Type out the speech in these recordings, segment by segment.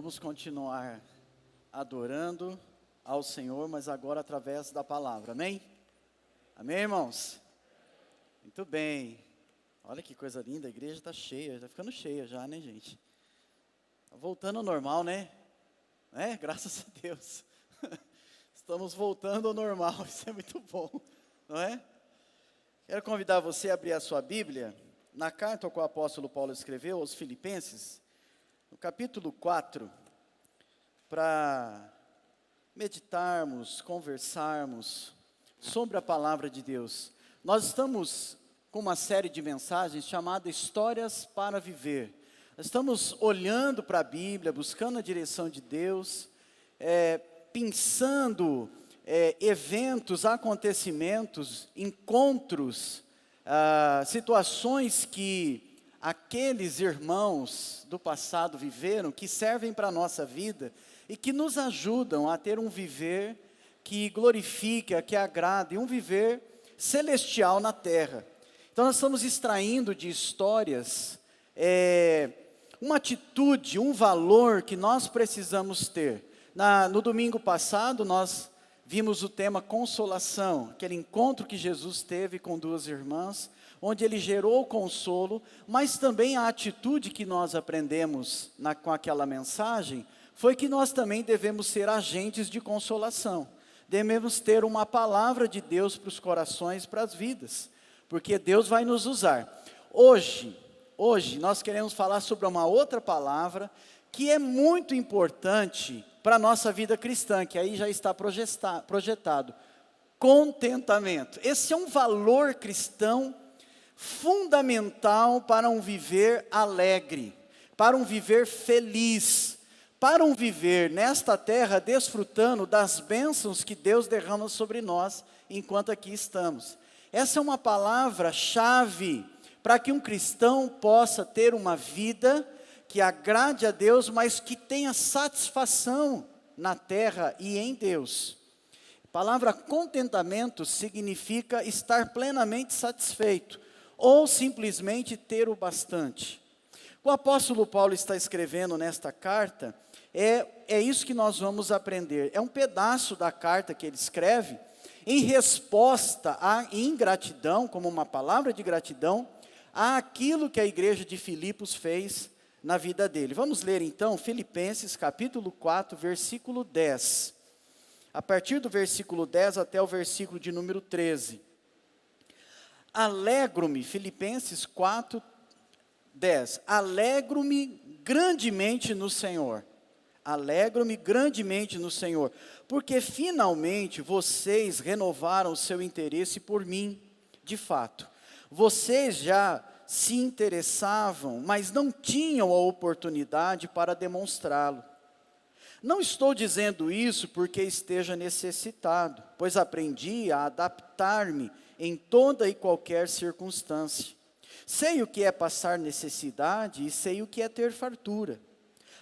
Vamos continuar adorando ao Senhor, mas agora através da palavra, amém? Amém, irmãos? Muito bem. Olha que coisa linda, a igreja está cheia, está ficando cheia já, né, gente? Tá voltando ao normal, né? Graças a Deus. Estamos voltando ao normal, isso é muito bom, não é? Quero convidar você a abrir a sua Bíblia, na carta que o apóstolo Paulo escreveu aos Filipenses, no capítulo 4, para meditarmos, conversarmos sobre a palavra de Deus. Nós estamos com uma série de mensagens chamada Histórias para Viver. Nós estamos olhando para a Bíblia, buscando a direção de Deus, pensando eventos, acontecimentos, encontros, situações que aqueles irmãos do passado viveram, que servem para a nossa vida e que nos ajudam a ter um viver que glorifica, que agrada, e um viver celestial na terra. Então nós estamos extraindo de histórias uma atitude, um valor que nós precisamos ter. No domingo passado nós vimos o tema consolação, aquele encontro que Jesus teve com duas irmãs, onde ele gerou consolo, mas também a atitude que nós aprendemos com aquela mensagem, foi que nós também devemos ser agentes de consolação, devemos ter uma palavra de Deus para os corações, para as vidas, porque Deus vai nos usar. Hoje nós queremos falar sobre uma outra palavra, que é muito importante para a nossa vida cristã, que aí já está projetado, contentamento. Esse é um valor cristão fundamental para um viver alegre, para um viver feliz, para um viver nesta terra desfrutando das bênçãos que Deus derrama sobre nós enquanto aqui estamos. Essa é uma palavra-chave para que um cristão possa ter uma vida que agrade a Deus, mas que tenha satisfação na terra e em Deus. A palavra contentamento significa estar plenamente satisfeito, ou simplesmente ter o bastante. O apóstolo Paulo está escrevendo nesta carta, é isso que nós vamos aprender. É um pedaço da carta que ele escreve, em resposta à ingratidão, como uma palavra de gratidão, àquilo que a igreja de Filipos fez na vida dele. Vamos ler então Filipenses capítulo 4, versículo 10. A partir do versículo 10 até o versículo de número 13. Alegro-me, Filipenses 4, 10. Alegro-me grandemente no Senhor. Alegro-me grandemente no Senhor, porque finalmente vocês renovaram o seu interesse por mim, de fato. Vocês já se interessavam, mas não tinham a oportunidade para demonstrá-lo. Não estou dizendo isso porque esteja necessitado, pois aprendi a adaptar-me em toda e qualquer circunstância. Sei o que é passar necessidade e sei o que é ter fartura.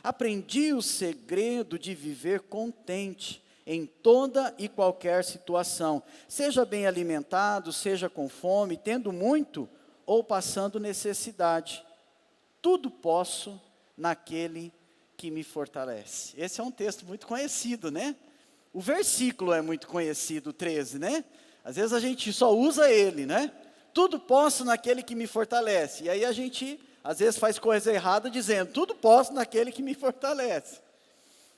Aprendi o segredo de viver contente em toda e qualquer situação, seja bem alimentado, seja com fome, tendo muito ou passando necessidade. Tudo posso naquele que me fortalece. Esse é um texto muito conhecido, né? O versículo é muito conhecido, 13, né? Às vezes a gente só usa ele, né? Tudo posso naquele que me fortalece. E aí a gente, às vezes, faz coisa errada dizendo, tudo posso naquele que me fortalece.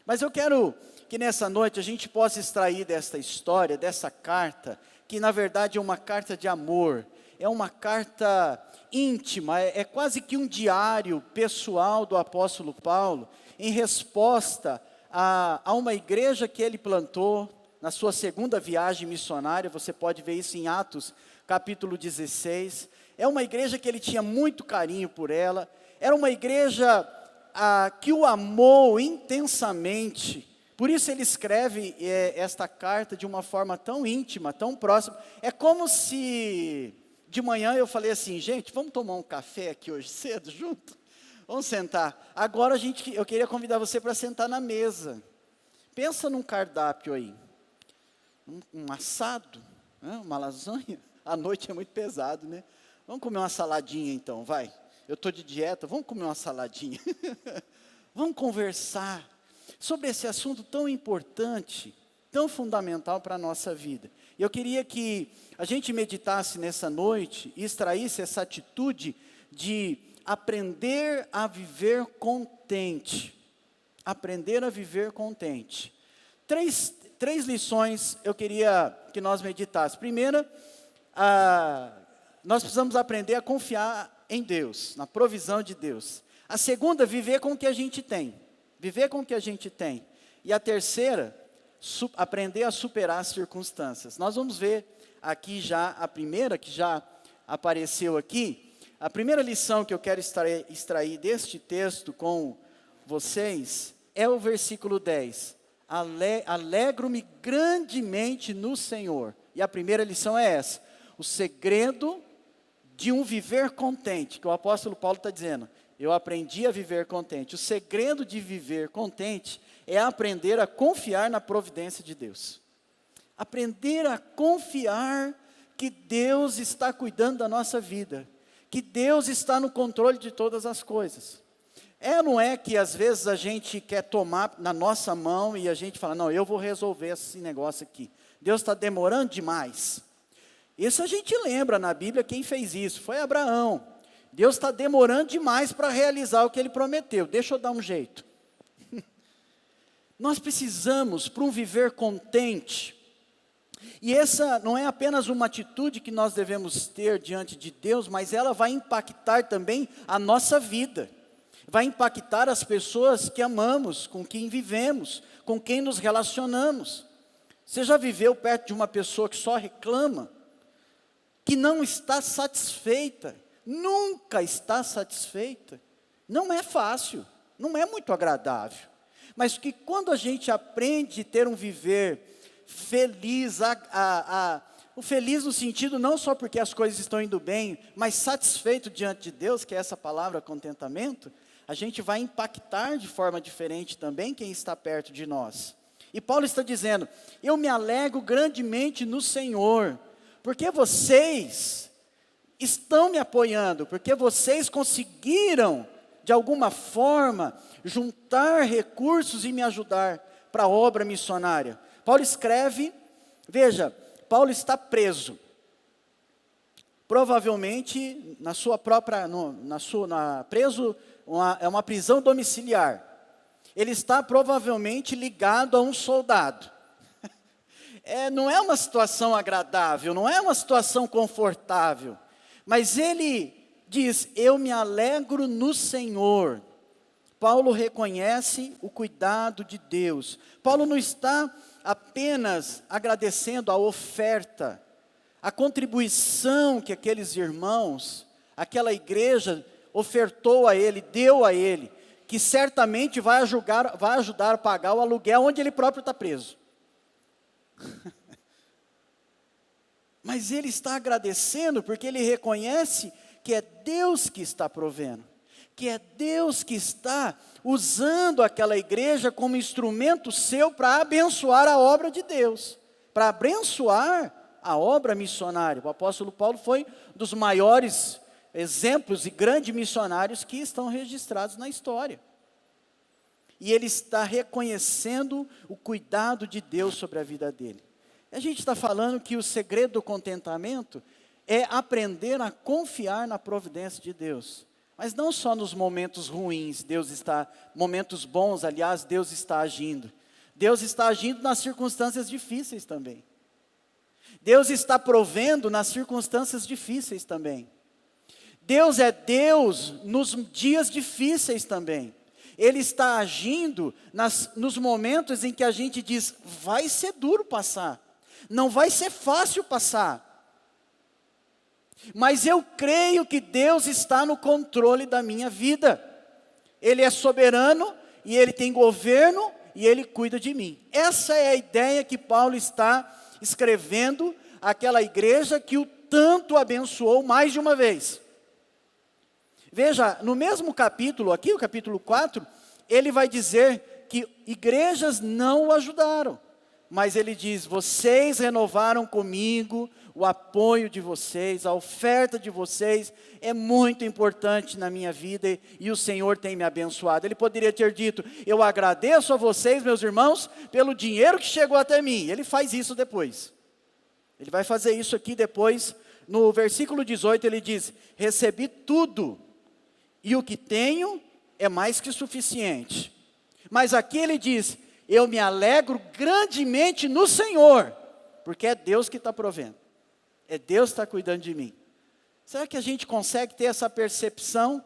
Mas eu quero que nessa noite a gente possa extrair desta história, dessa carta, que na verdade é uma carta de amor, é uma carta íntima, é quase que um diário pessoal do apóstolo Paulo, em resposta a uma igreja que ele plantou, na sua segunda viagem missionária. Você pode ver isso em Atos, capítulo 16, é uma igreja que ele tinha muito carinho por ela, era uma igreja que o amou intensamente, por isso ele escreve esta carta de uma forma tão íntima, tão próxima. É como se de manhã eu falei assim, gente, vamos tomar um café aqui hoje cedo junto? Vamos sentar. Agora eu queria convidar você para sentar na mesa. Pensa num cardápio aí. Um assado, né? Uma lasanha. À noite é muito pesado, né? Vamos comer uma saladinha então, vai. Eu estou de dieta, vamos comer uma saladinha. Vamos conversar sobre esse assunto tão importante, tão fundamental para a nossa vida. Eu queria que a gente meditasse nessa noite e extraísse essa atitude de aprender a viver contente. Aprender a viver contente. Três lições eu queria que nós meditássemos. Primeira, nós precisamos aprender a confiar em Deus, na provisão de Deus. A segunda, viver com o que a gente tem. Viver com o que a gente tem. E a terceira, aprender a superar as circunstâncias. Nós vamos ver aqui já a primeira, que já apareceu aqui. A primeira lição que eu quero extrair deste texto com vocês é o versículo 10. Alegro-me grandemente no Senhor. E a primeira lição é essa. O segredo de um viver contente, que o apóstolo Paulo está dizendo. Eu aprendi a viver contente. O segredo de viver contente é aprender a confiar na providência de Deus. Aprender a confiar que Deus está cuidando da nossa vida. Que Deus está no controle de todas as coisas. Não é que às vezes a gente quer tomar na nossa mão e a gente fala, não, eu vou resolver esse negócio aqui. Deus está demorando demais. Isso a gente lembra na Bíblia quem fez isso, foi Abraão. Deus está demorando demais para realizar o que Ele prometeu, deixa eu dar um jeito. Nós precisamos, para um viver contente, e essa não é apenas uma atitude que nós devemos ter diante de Deus, mas ela vai impactar também a nossa vida. Vai impactar as pessoas que amamos, com quem vivemos, com quem nos relacionamos. Você já viveu perto de uma pessoa que só reclama? Que não está satisfeita? Nunca está satisfeita? Não é fácil, não é muito agradável. Mas que quando a gente aprende a ter um viver feliz, o feliz no sentido não só porque as coisas estão indo bem, mas satisfeito diante de Deus, que é essa palavra contentamento, a gente vai impactar de forma diferente também quem está perto de nós. E Paulo está dizendo, eu me alegro grandemente no Senhor, porque vocês estão me apoiando, porque vocês conseguiram, de alguma forma, juntar recursos e me ajudar para a obra missionária. Paulo escreve, veja, Paulo está preso. Provavelmente, preso, é uma prisão domiciliar. Ele está provavelmente ligado a um soldado. Não é uma situação agradável, não é uma situação confortável. Mas ele diz, eu me alegro no Senhor. Paulo reconhece o cuidado de Deus. Paulo não está apenas agradecendo a oferta, a contribuição que aqueles irmãos, aquela igreja ofertou a ele, deu a ele, que certamente vai ajudar a pagar o aluguel onde ele próprio está preso. Mas ele está agradecendo porque ele reconhece que é Deus que está provendo, que é Deus que está usando aquela igreja como instrumento seu para abençoar a obra de Deus, para abençoar a obra missionária. O apóstolo Paulo foi um dos maiores exemplos e grandes missionários que estão registrados na história. E ele está reconhecendo o cuidado de Deus sobre a vida dele. A gente está falando que o segredo do contentamento é aprender a confiar na providência de Deus. Mas não só nos momentos ruins, momentos bons, aliás, Deus está agindo. Deus está agindo nas circunstâncias difíceis também. Deus está provendo nas circunstâncias difíceis também. Deus é Deus nos dias difíceis também. Ele está agindo nos momentos em que a gente diz, vai ser duro passar. Não vai ser fácil passar. Mas eu creio que Deus está no controle da minha vida. Ele é soberano e Ele tem governo e Ele cuida de mim. Essa é a ideia que Paulo está escrevendo àquela igreja que o tanto abençoou mais de uma vez. Veja, no mesmo capítulo aqui, o capítulo 4, ele vai dizer que igrejas não o ajudaram. mas ele diz: vocês renovaram comigo, o apoio de vocês, a oferta de vocês é muito importante na minha vida e o Senhor tem me abençoado. Ele poderia ter dito: eu agradeço a vocês, meus irmãos, pelo dinheiro que chegou até mim. Ele faz isso depois. Ele vai fazer isso aqui depois. No versículo 18 ele diz: recebi tudo e o que tenho é mais que suficiente. Mas aqui ele diz: eu me alegro grandemente no Senhor, porque é Deus que está provendo. É Deus que está cuidando de mim. Será que a gente consegue ter essa percepção?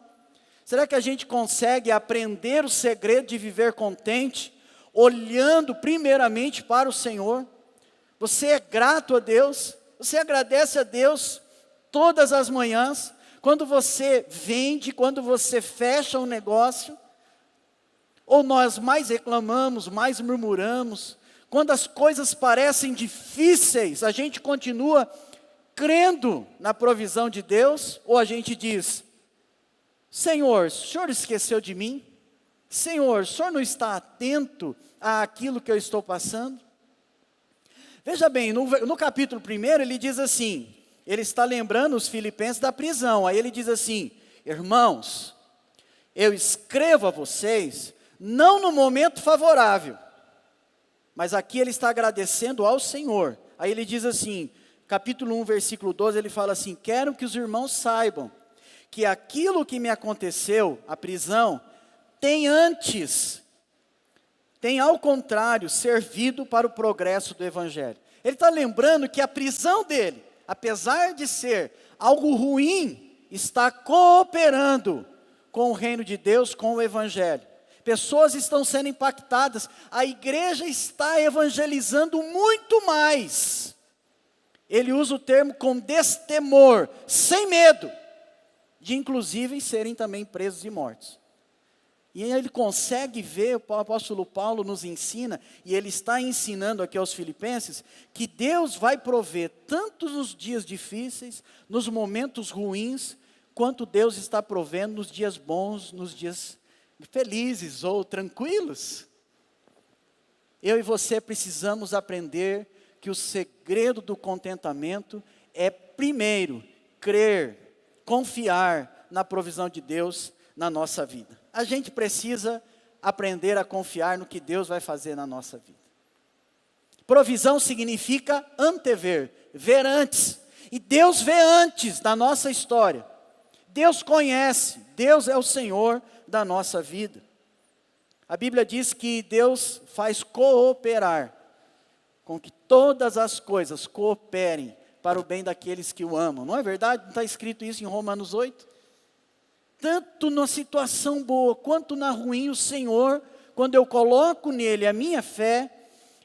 Será que a gente consegue aprender o segredo de viver contente, olhando primeiramente para o Senhor? Você é grato a Deus? Você agradece a Deus todas as manhãs? Quando você vende, quando você fecha um negócio? Ou nós mais reclamamos, mais murmuramos? Quando as coisas parecem difíceis, a gente continua crendo na provisão de Deus, ou a gente diz: Senhor, o Senhor esqueceu de mim? Senhor, o Senhor não está atento àquilo que eu estou passando? Veja bem, no capítulo 1 ele diz assim, ele está lembrando os filipenses da prisão, aí ele diz assim: irmãos, eu escrevo a vocês, não no momento favorável, mas aqui ele está agradecendo ao Senhor. Aí ele diz assim, capítulo 1, versículo 12, ele fala assim: quero que os irmãos saibam que aquilo que me aconteceu, a prisão, tem ao contrário, servido para o progresso do Evangelho. Ele está lembrando que a prisão dele, apesar de ser algo ruim, está cooperando com o reino de Deus, com o Evangelho. Pessoas estão sendo impactadas, a igreja está evangelizando muito mais. Ele usa o termo com destemor, sem medo, de inclusive serem também presos e mortos. E aí ele consegue ver, o apóstolo Paulo nos ensina, e ele está ensinando aqui aos filipenses, que Deus vai prover tanto nos dias difíceis, nos momentos ruins, quanto Deus está provendo nos dias bons, nos dias felizes ou tranquilos. Eu e você precisamos aprender que o segredo do contentamento é, primeiro, crer, confiar na provisão de Deus na nossa vida. A gente precisa aprender a confiar no que Deus vai fazer na nossa vida. Provisão significa antever, ver antes. E Deus vê antes da nossa história. Deus conhece, Deus é o Senhor da nossa vida. A Bíblia diz que Deus faz cooperar, com que todas as coisas cooperem para o bem daqueles que o amam. Não é verdade? Não está escrito isso em Romanos 8? Tanto na situação boa, quanto na ruim, o Senhor, quando eu coloco nele a minha fé,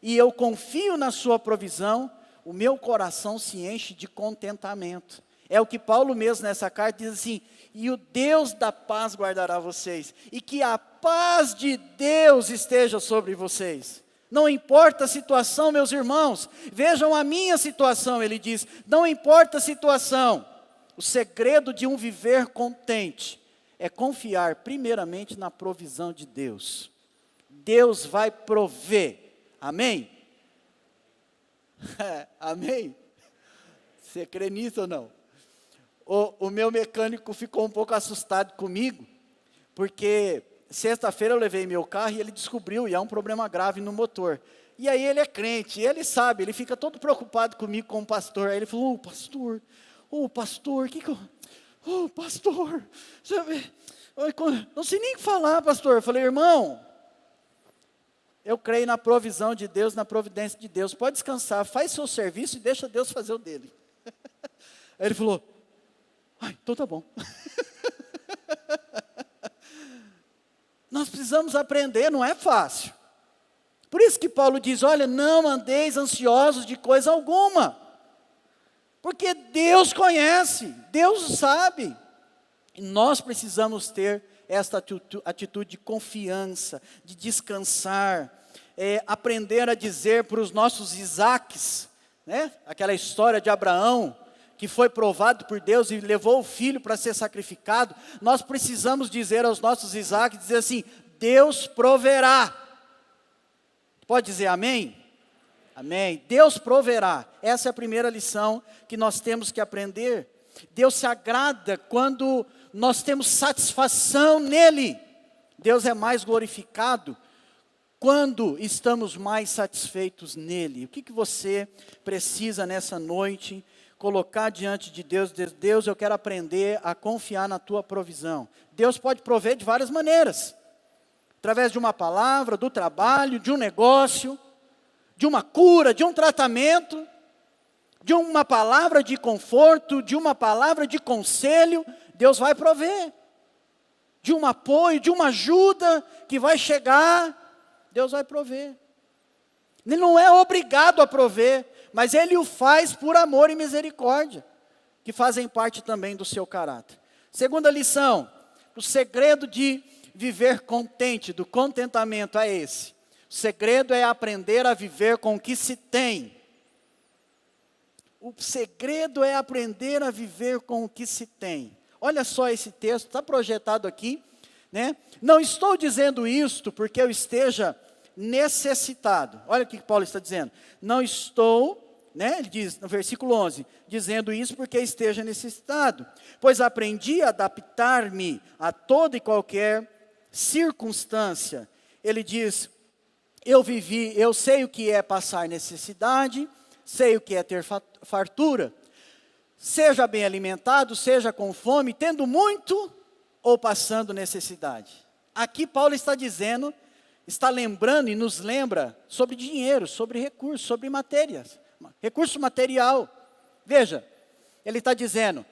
e eu confio na sua provisão, o meu coração se enche de contentamento. É o que Paulo mesmo nessa carta diz assim: e o Deus da paz guardará vocês, e que a paz de Deus esteja sobre vocês. Não importa a situação, meus irmãos, vejam a minha situação, ele diz, não importa a situação, o segredo de um viver contente é confiar primeiramente na provisão de Deus. Deus vai prover, amém? Amém? Você crê nisso ou não? O meu mecânico ficou um pouco assustado comigo, porque sexta-feira eu levei meu carro e ele descobriu, e há um problema grave no motor. E aí ele é crente, ele sabe, ele fica todo preocupado comigo como pastor. Aí ele falou: pastor, o que eu... pastor, não sei nem o que falar, pastor. Eu falei: irmão, eu creio na provisão de Deus, na providência de Deus. Pode descansar, faz seu serviço e deixa Deus fazer o dele. Aí ele falou: então tá bom. Nós precisamos aprender, não é fácil. Por isso que Paulo diz: olha, não andeis ansiosos de coisa alguma. Porque Deus conhece, Deus sabe. E nós precisamos ter esta atitude de confiança, de descansar, aprender a dizer para os nossos Isaques, né? Aquela história de Abraão, que foi provado por Deus e levou o filho para ser sacrificado. Nós precisamos dizer aos nossos Isaques, dizer assim: Deus proverá. Pode dizer amém? Amém? Deus proverá. Essa é a primeira lição que nós temos que aprender. Deus se agrada quando nós temos satisfação nele. Deus é mais glorificado quando estamos mais satisfeitos nele. O que você precisa nessa noite colocar diante de Deus? Deus, eu quero aprender a confiar na tua provisão. Deus pode prover de várias maneiras. Através de uma palavra, do trabalho, de um negócio, de uma cura, de um tratamento, de uma palavra de conforto, de uma palavra de conselho, Deus vai prover. De um apoio, de uma ajuda que vai chegar, Deus vai prover. Ele não é obrigado a prover, mas Ele o faz por amor e misericórdia, que fazem parte também do seu caráter. Segunda lição, o segredo de viver contente, do contentamento é esse. O segredo é aprender a viver com o que se tem. O segredo é aprender a viver com o que se tem. Olha só esse texto, está projetado aqui, né? Não estou dizendo isto porque eu esteja necessitado. Olha o que Paulo está dizendo. Não estou, né? Ele diz no versículo 11, dizendo isso porque esteja necessitado. Pois aprendi a adaptar-me a toda e qualquer circunstância. Ele diz, eu sei o que é passar necessidade, sei o que é ter fartura, seja bem alimentado, seja com fome, tendo muito ou passando necessidade. Aqui Paulo está dizendo, está lembrando e nos lembra sobre dinheiro, sobre recursos, sobre matérias, recurso material. Veja, ele está dizendo,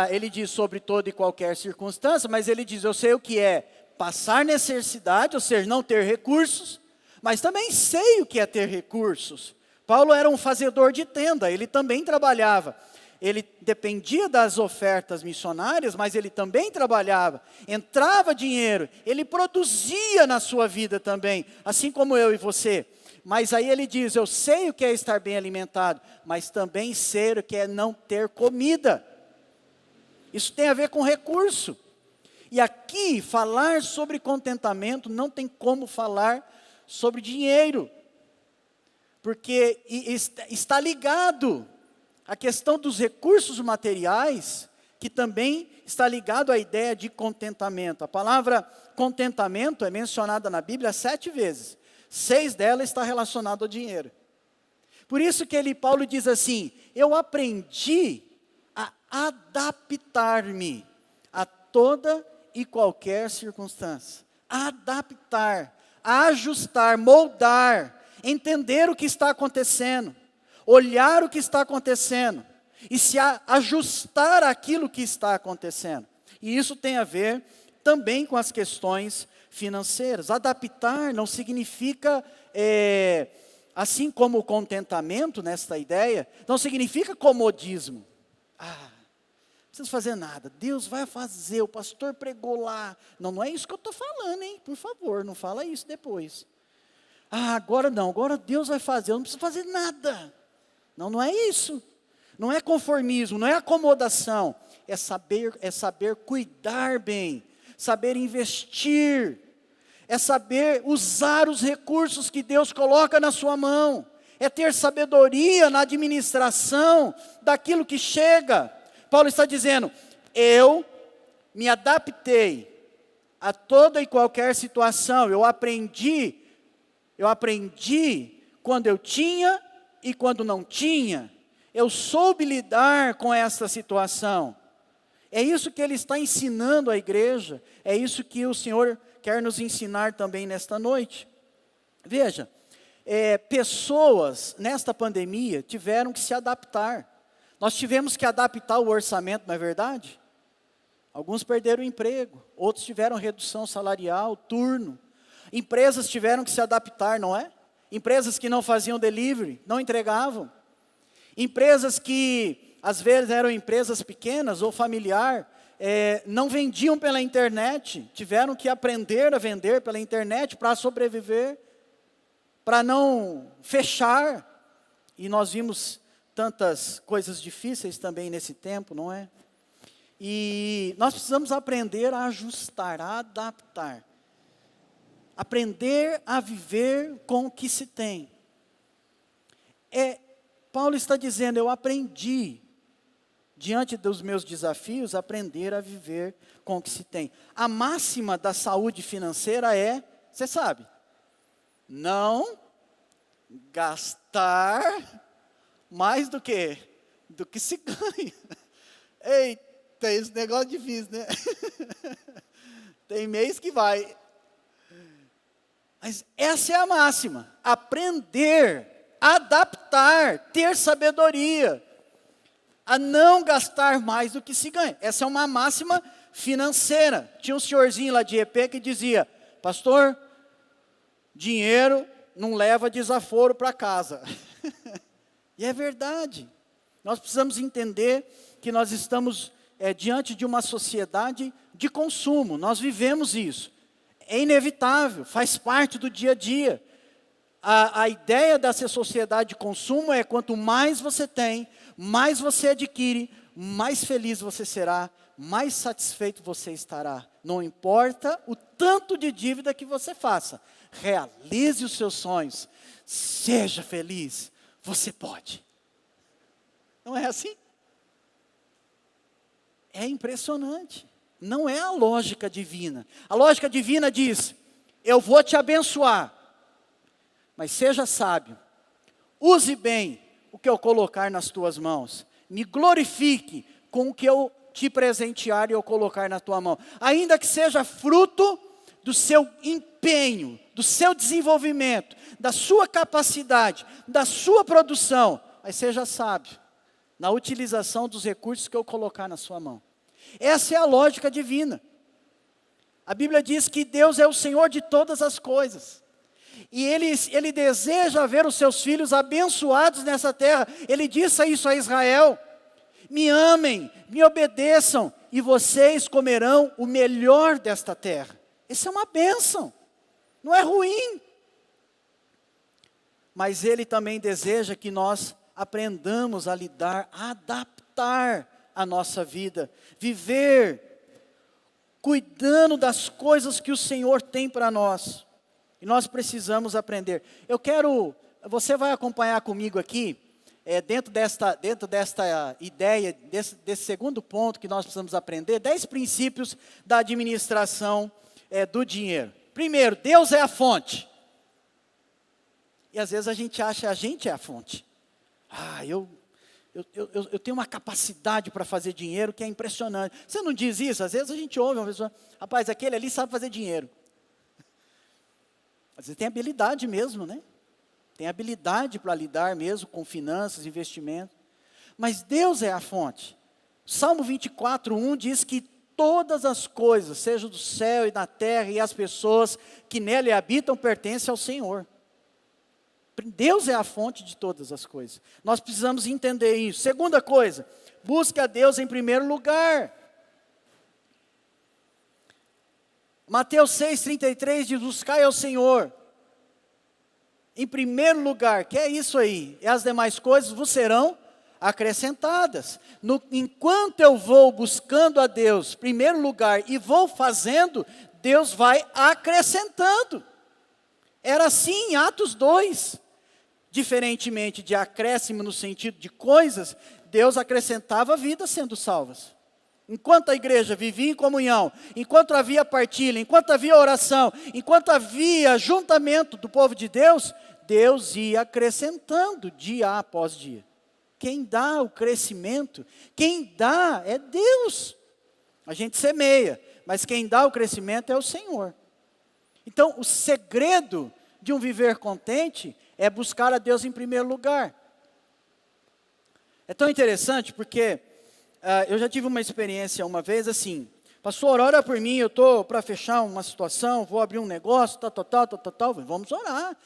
ele diz sobre toda e qualquer circunstância, mas ele diz, eu sei o que é passar necessidade, ou seja, não ter recursos, mas também sei o que é ter recursos. Paulo era um fazedor de tenda, ele também trabalhava. Ele dependia das ofertas missionárias, mas ele também trabalhava. Entrava dinheiro, ele produzia na sua vida também, assim como eu e você. Mas aí ele diz, eu sei o que é estar bem alimentado, mas também sei o que é não ter comida. Isso tem a ver com recurso. E aqui, falar sobre contentamento não tem como falar sobre dinheiro, porque está ligado à questão dos recursos materiais, que também está ligado à ideia de contentamento. A palavra contentamento é mencionada na Bíblia 7 vezes, 6 delas está relacionada ao dinheiro. Por isso que Paulo diz assim, eu aprendi a adaptar-me a toda e qualquer circunstância. Adaptar, ajustar, moldar, entender o que está acontecendo, olhar o que está acontecendo e se ajustar àquilo que está acontecendo. E isso tem a ver também com as questões financeiras. Adaptar não significa, assim como o contentamento nesta ideia, não significa comodismo. Não precisa fazer nada, Deus vai fazer, o pastor pregou lá. Não é isso que eu estou falando, hein? Por favor, não fala isso depois. Agora não, agora Deus vai fazer, eu não preciso fazer nada. Não é isso. Não é conformismo, não é acomodação. É saber cuidar bem, saber investir. É saber usar os recursos que Deus coloca na sua mão. É ter sabedoria na administração daquilo que chega. Paulo está dizendo, eu me adaptei a toda e qualquer situação. Eu aprendi quando eu tinha e quando não tinha. Eu soube lidar com essa situação. É isso que ele está ensinando à igreja. É isso que o Senhor quer nos ensinar também nesta noite. Veja, pessoas nesta pandemia tiveram que se adaptar. Nós tivemos que adaptar o orçamento, não é verdade? Alguns perderam o emprego, outros tiveram redução salarial, turno. Empresas tiveram que se adaptar, não é? Empresas que não faziam delivery, não entregavam. Empresas que, às vezes, eram empresas pequenas ou familiar, não vendiam pela internet, tiveram que aprender a vender pela internet para sobreviver, para não fechar. E nós vimos tantas coisas difíceis também nesse tempo, não é? E nós precisamos aprender a ajustar, a adaptar. Aprender a viver com o que se tem. Paulo está dizendo, eu aprendi, diante dos meus desafios, aprender a viver com o que se tem. A máxima da saúde financeira é, você sabe, não gastar mais do que se ganha. Eita, esse negócio é difícil, né? Tem mês que vai. Mas essa é a máxima. Aprender, adaptar, ter sabedoria, a não gastar mais do que se ganha. Essa é uma máxima financeira. Tinha um senhorzinho lá de EP que dizia, pastor, dinheiro não leva desaforo para casa. E é verdade. Nós precisamos entender que nós estamos diante de uma sociedade de consumo. Nós vivemos isso. É inevitável, faz parte do dia a dia. A ideia dessa sociedade de consumo é quanto mais você tem, mais você adquire, mais feliz você será, mais satisfeito você estará. Não importa o tanto de dívida que você faça. Realize os seus sonhos. Seja feliz. Você pode. Não é assim? É impressionante. Não é a lógica divina. A lógica divina diz, eu vou te abençoar, mas seja sábio. Use bem o que eu colocar nas tuas mãos. Me glorifique com o que eu te presentear e eu colocar na tua mão. Ainda que seja fruto do seu empenho, do seu desenvolvimento, da sua capacidade, da sua produção. Mas seja sábio na utilização dos recursos que eu colocar na sua mão. Essa é a lógica divina. A Bíblia diz que Deus é o Senhor de todas as coisas. E Ele deseja ver os seus filhos abençoados nessa terra. Ele disse isso a Israel. Me amem, me obedeçam, e vocês comerão o melhor desta terra. Isso é uma bênção, não é ruim. Mas Ele também deseja que nós aprendamos a lidar, a adaptar a nossa vida, viver cuidando das coisas que o Senhor tem para nós. E nós precisamos aprender. Você vai acompanhar comigo aqui, dentro desta ideia, desse segundo ponto que nós precisamos aprender, 10 princípios da administração do dinheiro. Primeiro, Deus é a fonte. E às vezes a gente acha que a gente é a fonte. Eu tenho uma capacidade para fazer dinheiro que é impressionante. Você não diz isso? Às vezes a gente ouve uma pessoa, rapaz, aquele ali sabe fazer dinheiro. Às vezes tem habilidade mesmo, né? Tem habilidade para lidar mesmo com finanças, investimentos. Mas Deus é a fonte. Salmo 24:1 diz que todas as coisas, seja do céu e da terra e as pessoas que nele habitam, pertencem ao Senhor. Deus é a fonte de todas as coisas. Nós precisamos entender isso. Segunda coisa, busque a Deus em primeiro lugar. Mateus 6,33 diz, buscai ao Senhor em primeiro lugar. Que é isso aí? E as demais coisas vos serão acrescentadas. Enquanto eu vou buscando a Deus em primeiro lugar e vou fazendo, Deus vai acrescentando. Era assim em Atos 2. Diferentemente de acréscimo no sentido de coisas, Deus acrescentava vidas sendo salvas. Enquanto a igreja vivia em comunhão, enquanto havia partilha, enquanto havia oração, enquanto havia juntamento do povo de Deus, Deus ia acrescentando dia após dia. Quem dá o crescimento, quem dá é Deus. A gente semeia, mas quem dá o crescimento é o Senhor. Então, o segredo de um viver contente é buscar a Deus em primeiro lugar. É tão interessante porque eu já tive uma experiência uma vez assim, pastor, ora por mim, eu estou para fechar uma situação, vou abrir um negócio, tal, vamos orar.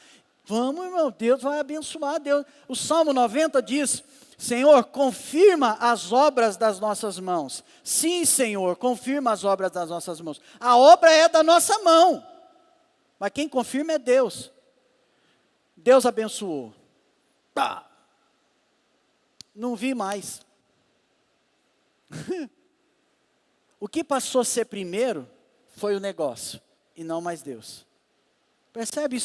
Vamos, irmão, Deus vai abençoar, Deus. O Salmo 90 diz, Senhor, confirma as obras das nossas mãos. Sim, Senhor, confirma as obras das nossas mãos. A obra é da nossa mão, mas quem confirma é Deus. Deus abençoou. Não vi mais. O que passou a ser primeiro foi o negócio, e não mais Deus. Percebe?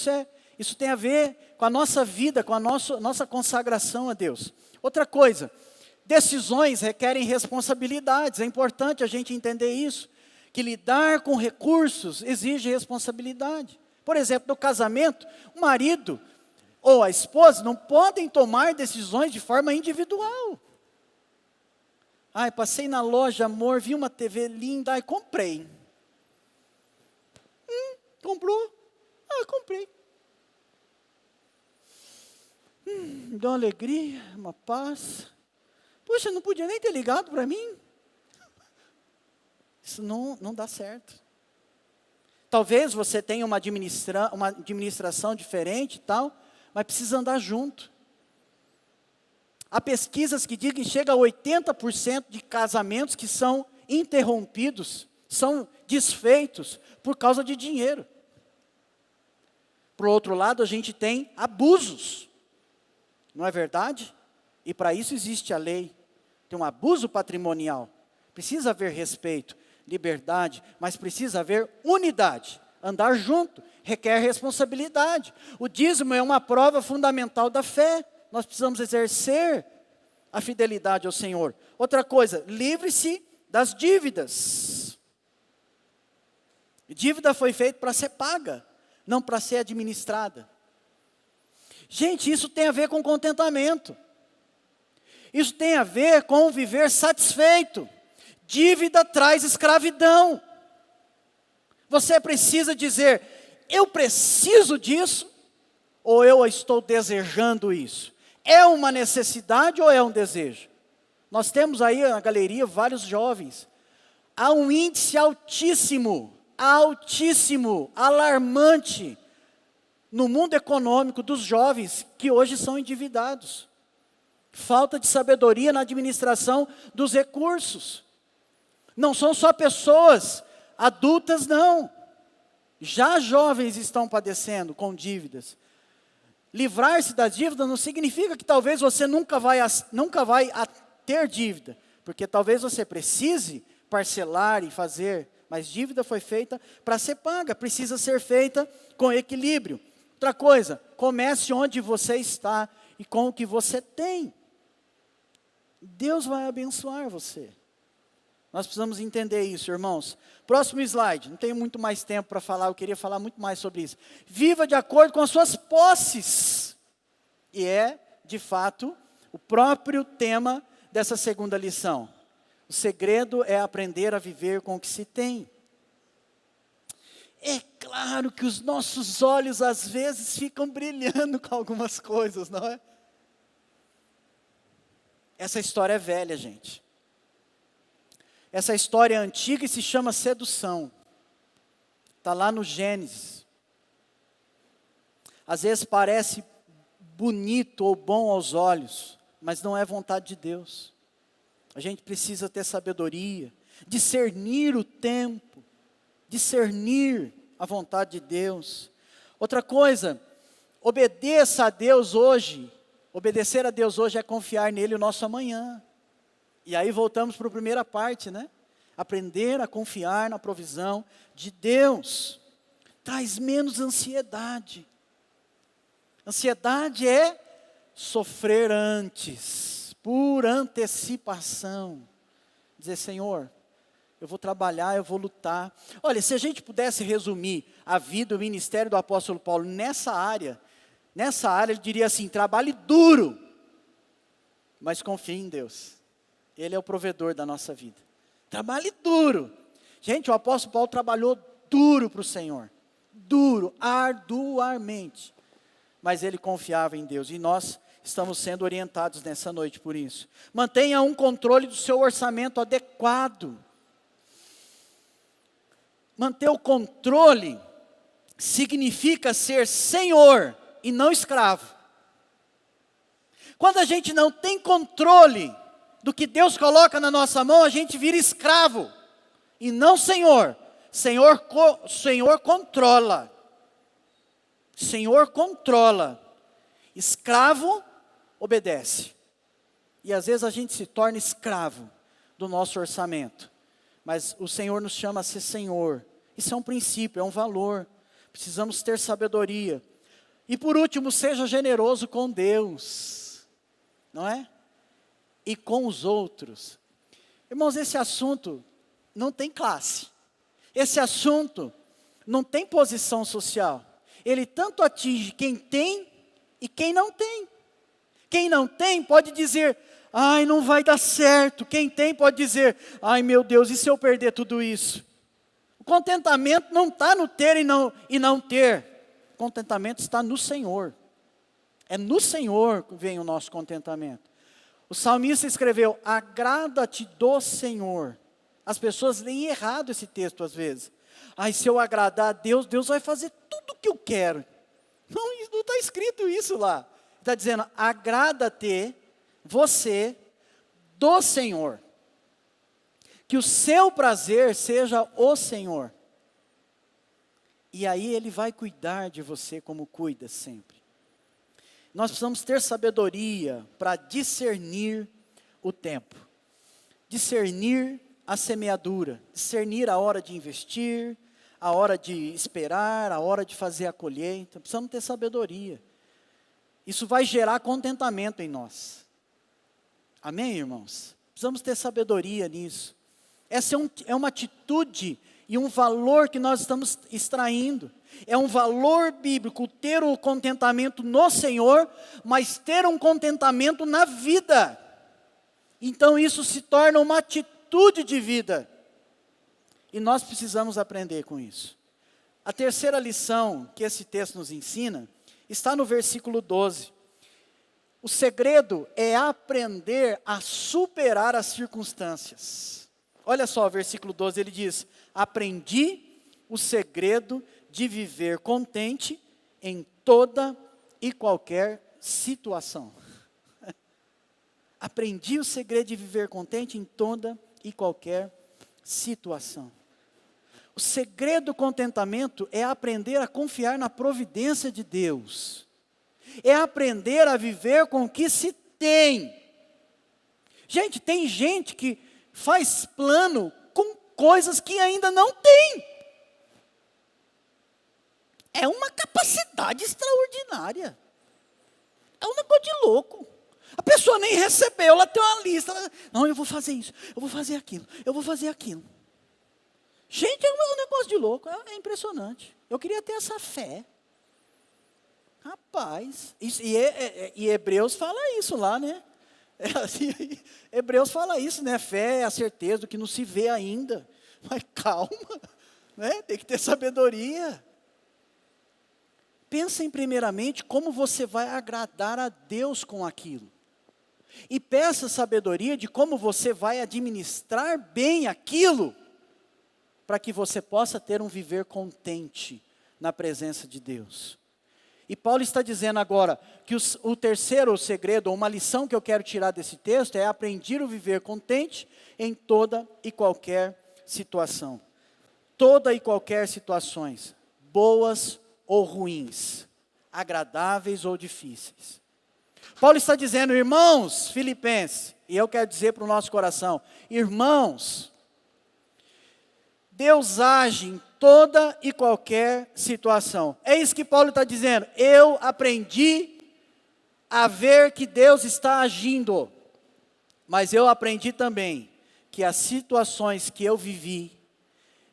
Isso tem a ver com a nossa vida, com a nossa consagração a Deus. Outra coisa, decisões requerem responsabilidades. É importante a gente entender isso, que lidar com recursos exige responsabilidade. Por exemplo, no casamento, o marido ou a esposa não podem tomar decisões de forma individual. Ai, passei na loja, amor, vi uma TV linda, ai, comprei. Comprou? Ah, comprei. Me deu uma alegria, uma paz. Puxa, não podia nem ter ligado para mim. Isso não dá certo. Talvez você tenha uma administração diferente e tal, mas precisa andar junto. Há pesquisas que dizem que chega a 80% de casamentos que são interrompidos, são desfeitos por causa de dinheiro. Por outro lado, a gente tem abusos, não é verdade? E para isso existe a lei. Tem um abuso patrimonial. Precisa haver respeito, liberdade, mas precisa haver unidade. Andar junto requer responsabilidade. O dízimo é uma prova fundamental da fé. Nós precisamos exercer a fidelidade ao Senhor. Outra coisa, livre-se das dívidas. Dívida foi feita para ser paga, não para ser administrada. Gente, isso tem a ver com contentamento. Isso tem a ver com viver satisfeito. Dívida traz escravidão. Você precisa dizer, eu preciso disso, ou eu estou desejando isso? É uma necessidade ou é um desejo? Nós temos aí na galeria vários jovens. Há um índice altíssimo, alarmante, no mundo econômico dos jovens que hoje são endividados. Falta de sabedoria na administração dos recursos. Não são só pessoas adultas, não. Já jovens estão padecendo com dívidas. Livrar-se da dívida não significa que talvez você nunca vai ter dívida, porque talvez você precise parcelar e fazer, mas dívida foi feita para ser paga, precisa ser feita com equilíbrio. Outra coisa, comece onde você está e com o que você tem. Deus vai abençoar você. Nós precisamos entender isso, irmãos. Próximo slide, não tenho muito mais tempo para falar, eu queria falar muito mais sobre isso. Viva de acordo com as suas posses. E é, de fato, o próprio tema dessa segunda lição. O segredo é aprender a viver com o que se tem. É claro que os nossos olhos às vezes ficam brilhando com algumas coisas, não é? Essa história é velha, gente. Essa história é antiga e se chama sedução. Está lá no Gênesis. Às vezes parece bonito ou bom aos olhos, mas não é vontade de Deus. A gente precisa ter sabedoria, discernir o tempo, discernir a vontade de Deus. Outra coisa, obedeça a Deus hoje. Obedecer a Deus hoje é confiar nele o nosso amanhã. E aí voltamos para a primeira parte, né? Aprender a confiar na provisão de Deus. Traz menos ansiedade. Ansiedade é sofrer antes, por antecipação. Dizer, Senhor, eu vou trabalhar, eu vou lutar. Olha, se a gente pudesse resumir a vida, o ministério do apóstolo Paulo nessa área ele diria assim, trabalhe duro, mas confie em Deus. Ele é o provedor da nossa vida. Trabalhe duro. Gente, o apóstolo Paulo trabalhou duro para o Senhor. Duro, arduamente. Mas ele confiava em Deus. E nós estamos sendo orientados nessa noite por isso. Mantenha um controle do seu orçamento adequado. Manter o controle significa ser senhor e não escravo. Quando a gente não tem controle do que Deus coloca na nossa mão, a gente vira escravo, e não senhor. Senhor controla. Senhor controla. Escravo obedece. E às vezes a gente se torna escravo do nosso orçamento. Mas o Senhor nos chama a ser Senhor. Isso é um princípio, é um valor. Precisamos ter sabedoria. E por último, seja generoso com Deus, não é? E com os outros. Irmãos, esse assunto não tem classe. Esse assunto não tem posição social. Ele tanto atinge quem tem e quem não tem. Quem não tem pode dizer, ai, não vai dar certo. Quem tem pode dizer, ai meu Deus, e se eu perder tudo isso? O contentamento não está no ter e não ter. O contentamento está no Senhor. É no Senhor que vem o nosso contentamento. O salmista escreveu, agrada-te do Senhor. As pessoas leem errado esse texto às vezes. Ai, se eu agradar a Deus, Deus vai fazer tudo o que eu quero. Não está escrito isso lá. Está dizendo, agrada-te, você, do Senhor. Que o seu prazer seja o Senhor. E aí Ele vai cuidar de você como cuida sempre. Nós precisamos ter sabedoria para discernir o tempo. Discernir a semeadura. Discernir a hora de investir, a hora de esperar, a hora de fazer a colheita. Precisamos ter sabedoria. Isso vai gerar contentamento em nós. Amém, irmãos? Precisamos ter sabedoria nisso. Essa é uma atitude e um valor que nós estamos extraindo. É um valor bíblico ter o contentamento no Senhor, mas ter um contentamento na vida. Então isso se torna uma atitude de vida. E nós precisamos aprender com isso. A terceira lição que esse texto nos ensina está no versículo 12. O segredo é aprender a superar as circunstâncias. Olha só o versículo 12, ele diz, aprendi o segredo de viver contente em toda e qualquer situação. Aprendi o segredo de viver contente em toda e qualquer situação. O segredo do contentamento é aprender a confiar na providência de Deus. É aprender a viver com o que se tem. Gente, tem gente que faz plano com coisas que ainda não tem. É uma capacidade extraordinária. É um negócio de louco. A pessoa nem recebeu, ela tem uma lista. Não, eu vou fazer isso, eu vou fazer aquilo, eu vou fazer aquilo. Gente, é um negócio de louco, é impressionante. Eu queria ter essa fé. Rapaz, e Hebreus fala isso lá, né? Hebreus fala isso, né? Fé é a certeza do que não se vê ainda. Mas calma, né? Tem que ter sabedoria. Pensem primeiramente como você vai agradar a Deus com aquilo. E peça sabedoria de como você vai administrar bem aquilo, para que você possa ter um viver contente na presença de Deus. E Paulo está dizendo agora que o terceiro segredo, ou uma lição que eu quero tirar desse texto, é aprender a viver contente em toda e qualquer situação. Toda e qualquer situações, boas ou ruins, agradáveis ou difíceis. Paulo está dizendo, irmãos filipenses, e eu quero dizer para o nosso coração, irmãos, Deus age em toda e qualquer situação. É isso que Paulo está dizendo. Eu aprendi a ver que Deus está agindo. Mas eu aprendi também que as situações que eu vivi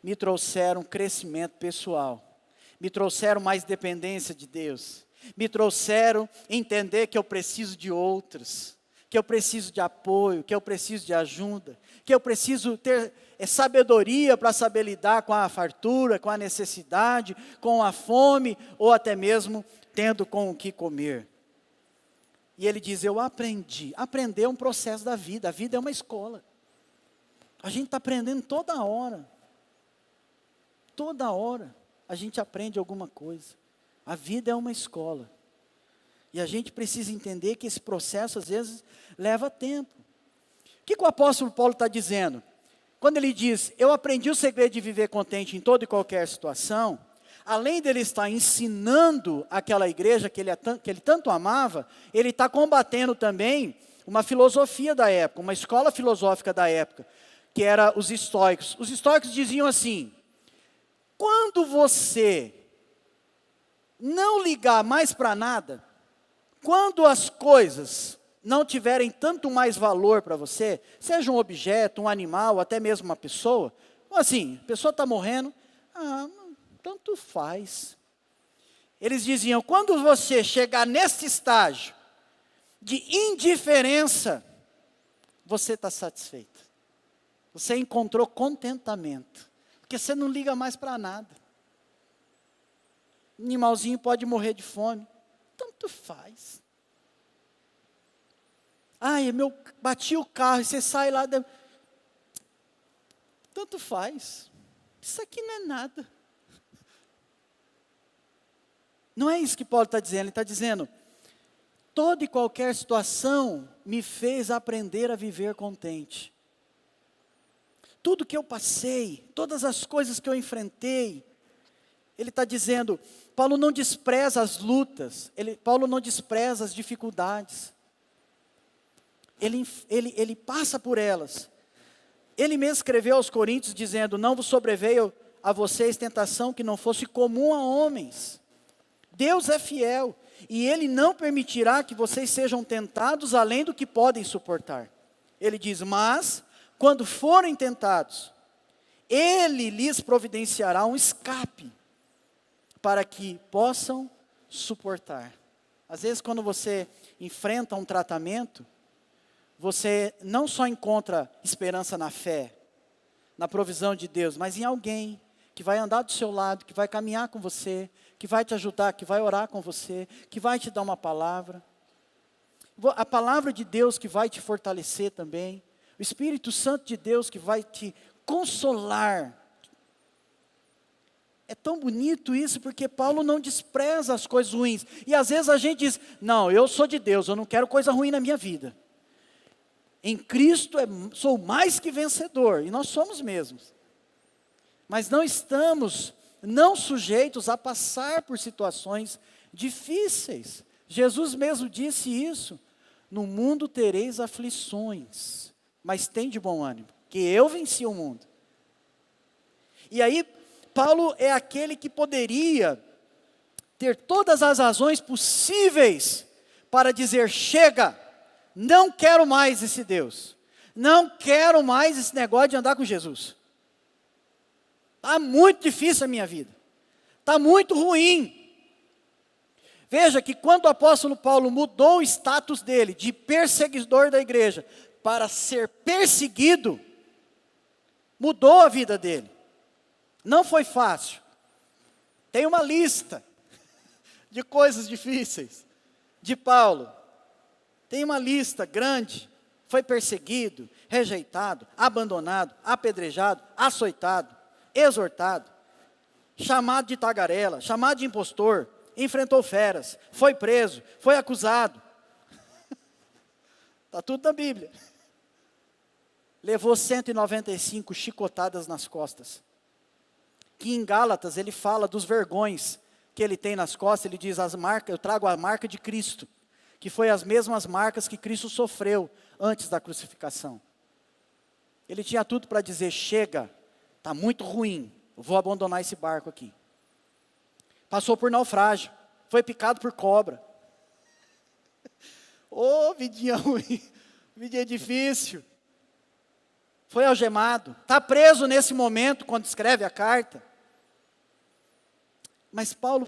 me trouxeram crescimento pessoal. Me trouxeram mais dependência de Deus. Me trouxeram entender que eu preciso de outros. Que eu preciso de apoio, que eu preciso de ajuda. Que eu preciso ter sabedoria para saber lidar com a fartura, com a necessidade, com a fome, ou até mesmo tendo com o que comer. E ele diz, eu aprendi. Aprender é um processo da vida, a vida é uma escola. A gente está aprendendo toda hora. Toda hora a gente aprende alguma coisa. A vida é uma escola. E a gente precisa entender que esse processo às vezes leva tempo. O que o apóstolo Paulo está dizendo? Quando ele diz, eu aprendi o segredo de viver contente em toda e qualquer situação, além dele estar ensinando aquela igreja que ele tanto amava, ele está combatendo também uma filosofia da época, uma escola filosófica da época, que era os estoicos. Os estoicos diziam assim, quando você não ligar mais para nada, quando as coisas não tiverem tanto mais valor para você, seja um objeto, um animal, até mesmo uma pessoa, assim, a pessoa está morrendo, tanto faz. Eles diziam, quando você chegar nesse estágio de indiferença, você está satisfeito. Você encontrou contentamento, porque você não liga mais para nada. O animalzinho pode morrer de fome, tanto faz. Bati o carro e você sai lá, tanto faz. Isso aqui não é nada. Não é isso que Paulo está dizendo, ele está dizendo, toda e qualquer situação me fez aprender a viver contente. Tudo que eu passei, todas as coisas que eu enfrentei, ele está dizendo, Paulo não despreza as lutas, Paulo não despreza as dificuldades. Ele passa por elas. Ele mesmo escreveu aos Coríntios dizendo, não vos sobreveio a vocês tentação que não fosse comum a homens. Deus é fiel, e Ele não permitirá que vocês sejam tentados além do que podem suportar. Ele diz, mas, quando forem tentados, Ele lhes providenciará um escape, para que possam suportar. Às vezes, quando você enfrenta um tratamento, você não só encontra esperança na fé, na provisão de Deus, mas em alguém que vai andar do seu lado, que vai caminhar com você, que vai te ajudar, que vai orar com você, que vai te dar uma palavra. A palavra de Deus que vai te fortalecer também. O Espírito Santo de Deus que vai te consolar. É tão bonito isso, porque Paulo não despreza as coisas ruins. E às vezes a gente diz, não, eu sou de Deus, eu não quero coisa ruim na minha vida. Em Cristo sou mais que vencedor, e nós somos mesmos. Mas não estamos sujeitos a passar por situações difíceis. Jesus mesmo disse isso, no mundo tereis aflições, mas tem de bom ânimo, que eu venci o mundo. E aí, Paulo é aquele que poderia ter todas as razões possíveis para dizer, chega, não quero mais esse Deus, não quero mais esse negócio de andar com Jesus. Está muito difícil a minha vida, está muito ruim. Veja que quando o apóstolo Paulo mudou o status dele, de perseguidor da igreja, para ser perseguido, mudou a vida dele. Não foi fácil. Tem uma lista de coisas difíceis de Paulo. Tem uma lista grande. Foi perseguido, rejeitado, abandonado, apedrejado, açoitado, exortado, chamado de tagarela, chamado de impostor, enfrentou feras, foi preso, foi acusado. Está tudo na Bíblia. Levou 195 chicotadas nas costas. Que em Gálatas ele fala dos vergões que ele tem nas costas, ele diz, eu trago a marca de Cristo, que foi as mesmas marcas que Cristo sofreu antes da crucificação. Ele tinha tudo para dizer, chega, está muito ruim, eu vou abandonar esse barco aqui. Passou por naufrágio, foi picado por cobra. Vidinha ruim, vidinha difícil. Foi algemado, está preso nesse momento quando escreve a carta. Mas Paulo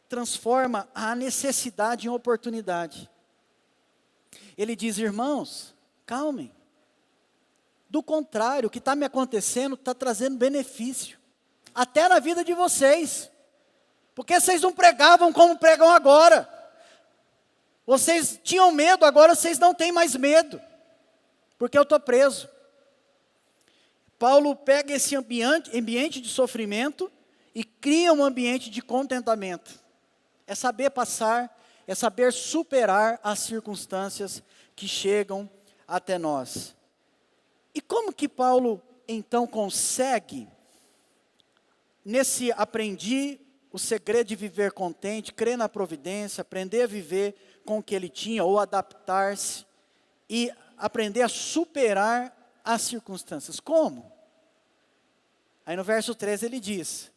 transforma a necessidade em oportunidade. Ele diz, irmãos, calmem. Do contrário, o que está me acontecendo está trazendo benefício. Até na vida de vocês. Porque vocês não pregavam como pregam agora. Vocês tinham medo, agora vocês não têm mais medo. Porque eu estou preso. Paulo pega esse ambiente de sofrimento e cria um ambiente de contentamento. É saber passar, é saber superar as circunstâncias que chegam até nós. E como que Paulo, então, consegue, aprendi o segredo de viver contente, crer na providência, aprender a viver com o que ele tinha, ou adaptar-se, e aprender a superar as circunstâncias. Como? Aí no verso 13 ele diz,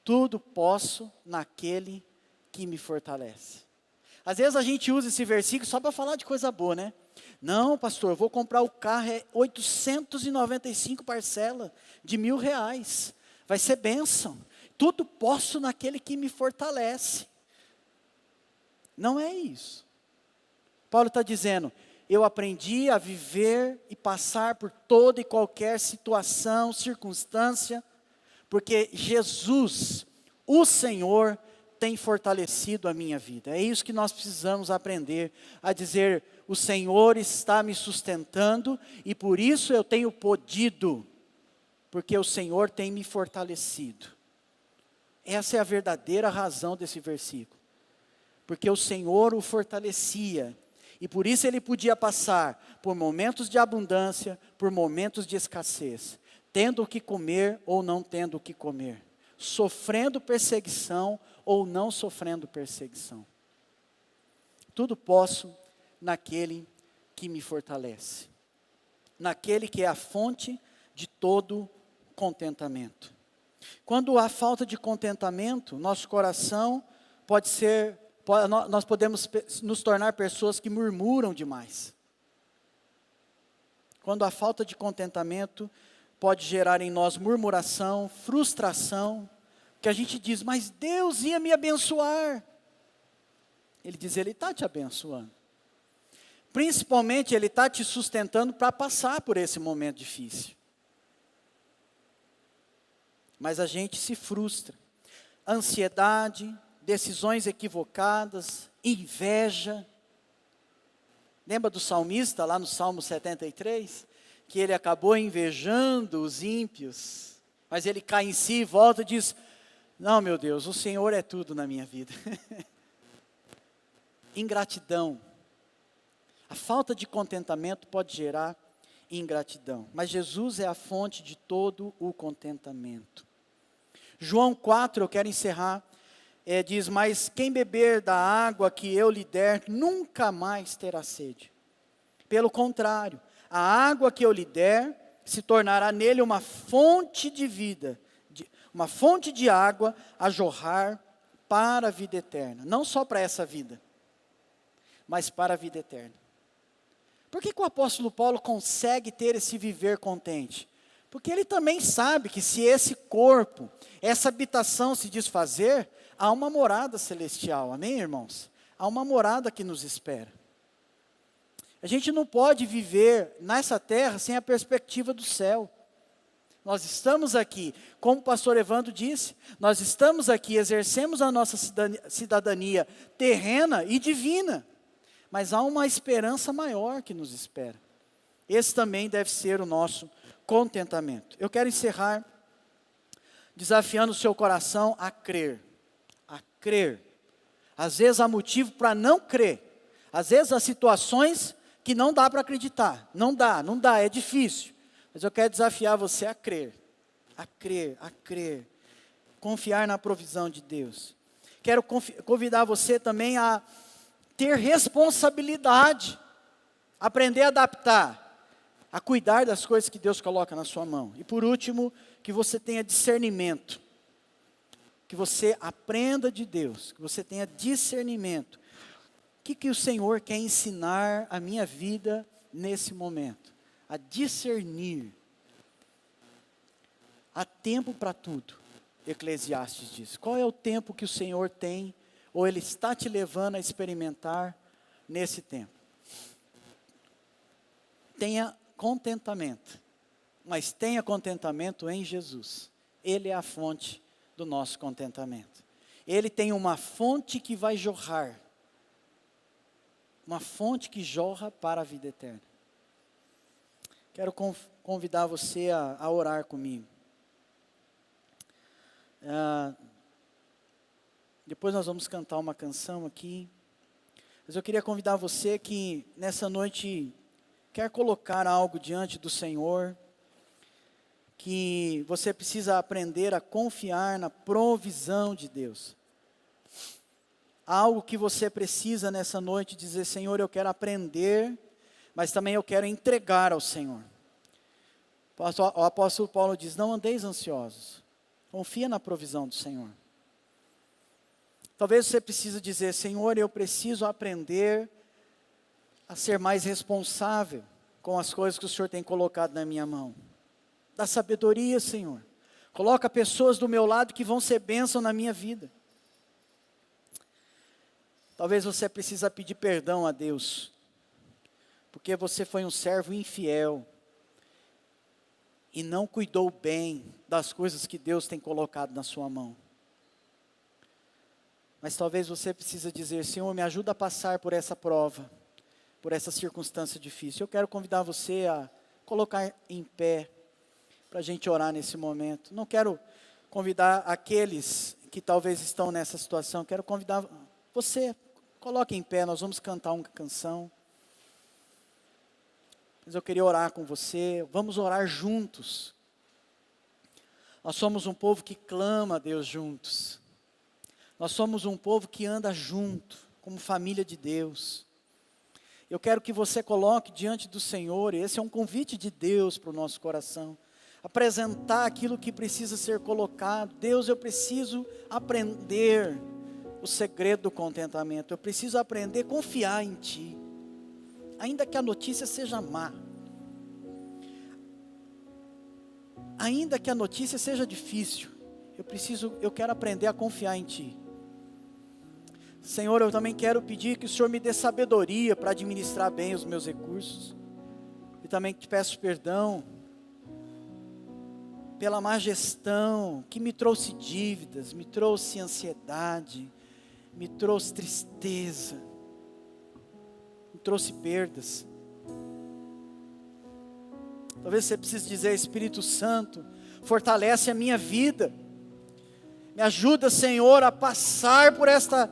Tudo posso naquele que me fortalece. Às vezes a gente usa esse versículo só para falar de coisa boa, né? Não, pastor, eu vou comprar o carro, é 895 parcela de R$ 1.000. Vai ser bênção. Tudo posso naquele que me fortalece. Não é isso. Paulo está dizendo, eu aprendi a viver e passar por toda e qualquer situação, circunstância, porque Jesus, o Senhor, tem fortalecido a minha vida. É isso que nós precisamos aprender, a dizer, o Senhor está me sustentando e por isso eu tenho podido, porque o Senhor tem me fortalecido. Essa é a verdadeira razão desse versículo. Porque o Senhor o fortalecia, e por isso ele podia passar por momentos de abundância, por momentos de escassez, tendo o que comer ou não tendo o que comer, sofrendo perseguição ou não sofrendo perseguição. Tudo posso naquele que me fortalece, naquele que é a fonte de todo contentamento. Quando há falta de contentamento, nosso coração nós podemos nos tornar pessoas que murmuram demais. Quando há falta de contentamento, pode gerar em nós murmuração, frustração, que a gente diz, mas Deus ia me abençoar. Ele diz, Ele está te abençoando. Principalmente, Ele está te sustentando para passar por esse momento difícil. Mas a gente se frustra. Ansiedade, decisões equivocadas, inveja. Lembra do salmista lá no Salmo 73? Que ele acabou invejando os ímpios, mas ele cai em si e volta e diz, não, meu Deus, o Senhor é tudo na minha vida. Ingratidão. A falta de contentamento pode gerar ingratidão, mas Jesus é a fonte de todo o contentamento. João 4, eu quero encerrar, diz, mas quem beber da água que eu lhe der, nunca mais terá sede. Pelo contrário, a água que eu lhe der, se tornará nele uma fonte de vida, uma fonte de água a jorrar para a vida eterna. Não só para essa vida, mas para a vida eterna. Por que o apóstolo Paulo consegue ter esse viver contente? Porque ele também sabe que se esse corpo, essa habitação se desfazer, há uma morada celestial, amém, irmãos? Há uma morada que nos espera. A gente não pode viver nessa terra sem a perspectiva do céu. Nós estamos aqui, como o pastor Evandro disse, nós estamos aqui, exercemos a nossa cidadania terrena e divina, mas há uma esperança maior que nos espera. Esse também deve ser o nosso contentamento. Eu quero encerrar desafiando o seu coração a crer. A crer. Às vezes há motivo para não crer. Às vezes há situações que não dá para acreditar. Não dá, é difícil. Mas eu quero desafiar você a crer. A crer, a crer. Confiar na provisão de Deus. Quero convidar você também a ter responsabilidade. Aprender a adaptar. A cuidar das coisas que Deus coloca na sua mão. E por último, que você tenha discernimento. Que você aprenda de Deus. Que você tenha discernimento. O que o Senhor quer ensinar a minha vida nesse momento? A discernir. Há tempo para tudo. Eclesiastes diz. Qual é o tempo que o Senhor tem, ou Ele está te levando a experimentar nesse tempo? Tenha contentamento, mas tenha contentamento em Jesus. Ele é a fonte do nosso contentamento. Ele tem uma fonte que vai jorrar, uma fonte que jorra para a vida eterna. Quero convidar você a orar comigo. Depois nós vamos cantar uma canção aqui, mas eu queria convidar você que nessa noite quer colocar algo diante do Senhor, que você precisa aprender a confiar na provisão de Deus. Algo que você precisa nessa noite dizer, Senhor, eu quero aprender, mas também eu quero entregar ao Senhor. O apóstolo Paulo diz, não andeis ansiosos, Confia na provisão do Senhor. Talvez você precise dizer: Senhor, eu preciso aprender a ser mais responsável com as coisas que o Senhor tem colocado na minha mão. Dá sabedoria, Senhor. Coloca pessoas do meu lado que vão ser bênção na minha vida. Talvez você precise pedir perdão a Deus, porque você foi um servo infiel e não cuidou bem das coisas que Deus tem colocado na sua mão. Mas talvez você precise dizer: Senhor, me ajuda a passar por essa prova, por essa circunstância difícil. Eu quero convidar você a colocar em pé, para a gente orar nesse momento. Não quero convidar aqueles que talvez estão nessa situação, quero convidar você, coloque em pé, nós vamos cantar uma canção. Mas eu queria orar com você, vamos orar juntos. Nós somos um povo que clama a Deus juntos. Nós somos um povo que anda junto, como família de Deus. Eu quero que você coloque diante do Senhor, e esse é um convite de Deus para o nosso coração, apresentar aquilo que precisa ser colocado. Deus, eu preciso aprender o segredo do contentamento, eu preciso aprender a confiar em Ti, ainda que a notícia seja má, ainda que a notícia seja difícil, eu quero aprender a confiar em Ti. Senhor, eu também quero pedir que o Senhor me dê sabedoria para administrar bem os meus recursos, e também te peço perdão pela má gestão, que me trouxe dívidas, me trouxe ansiedade, me trouxe tristeza, me trouxe perdas. Talvez você precise dizer: Espírito Santo, fortalece a minha vida, me ajuda, Senhor, a passar por esta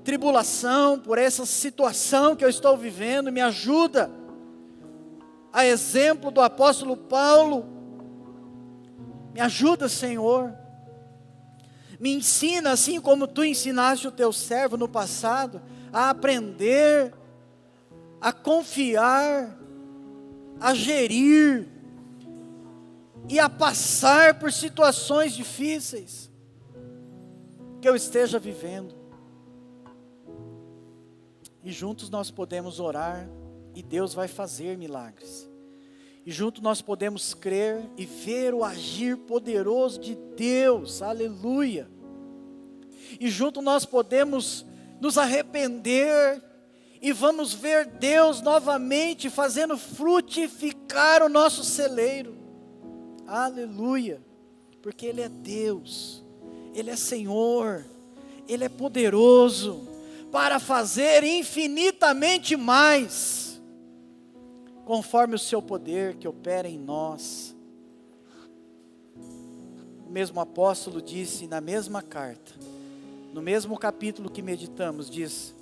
tribulação, por essa situação que eu estou vivendo, me ajuda, a exemplo do apóstolo Paulo, me ajuda, Senhor, me ensina, assim como Tu ensinaste o Teu servo no passado, a aprender, a confiar, a gerir, e a passar por situações difíceis que eu esteja vivendo. E juntos nós podemos orar, e Deus vai fazer milagres. E juntos nós podemos crer e ver o agir poderoso de Deus, aleluia. E juntos nós podemos nos arrepender, e vamos ver Deus novamente fazendo frutificar o nosso celeiro, aleluia. Porque Ele é Deus, Ele é Senhor, Ele é poderoso para fazer infinitamente mais, conforme o seu poder que opera em nós. O mesmo apóstolo disse na mesma carta, no mesmo capítulo que meditamos, diz: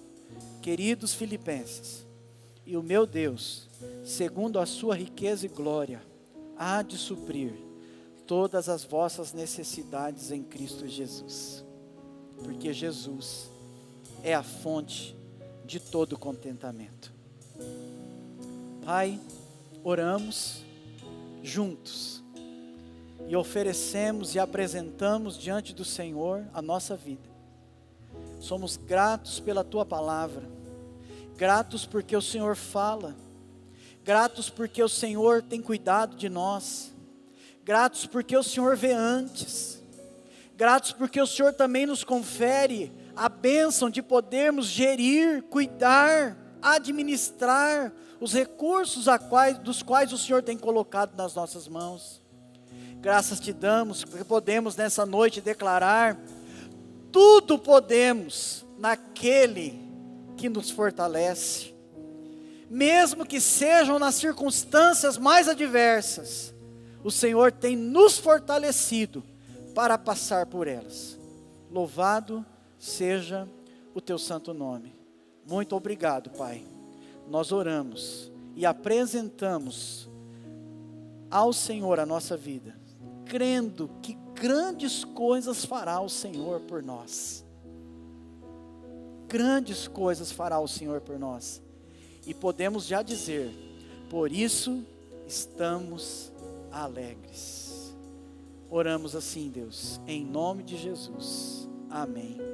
queridos filipenses, e o meu Deus, segundo a sua riqueza e glória, há de suprir todas as vossas necessidades em Cristo Jesus. Porque Jesus é a fonte de todo contentamento. Pai, oramos juntos e oferecemos e apresentamos diante do Senhor a nossa vida. Somos gratos pela Tua palavra, gratos porque o Senhor fala, gratos porque o Senhor tem cuidado de nós, gratos porque o Senhor vê antes, gratos porque o Senhor também nos confere a bênção de podermos gerir, cuidar, administrar os recursos dos quais o Senhor tem colocado nas nossas mãos. Graças te damos, porque podemos nessa noite declarar: tudo podemos naquele que nos fortalece. Mesmo que sejam nas circunstâncias mais adversas, o Senhor tem nos fortalecido para passar por elas. Louvado seja o Teu santo nome. Muito obrigado, Pai. Nós oramos e apresentamos ao Senhor a nossa vida, crendo que grandes coisas fará o Senhor por nós. Grandes coisas fará o Senhor por nós. E podemos já dizer: por isso estamos alegres. Oramos assim, Deus, em nome de Jesus. Amém.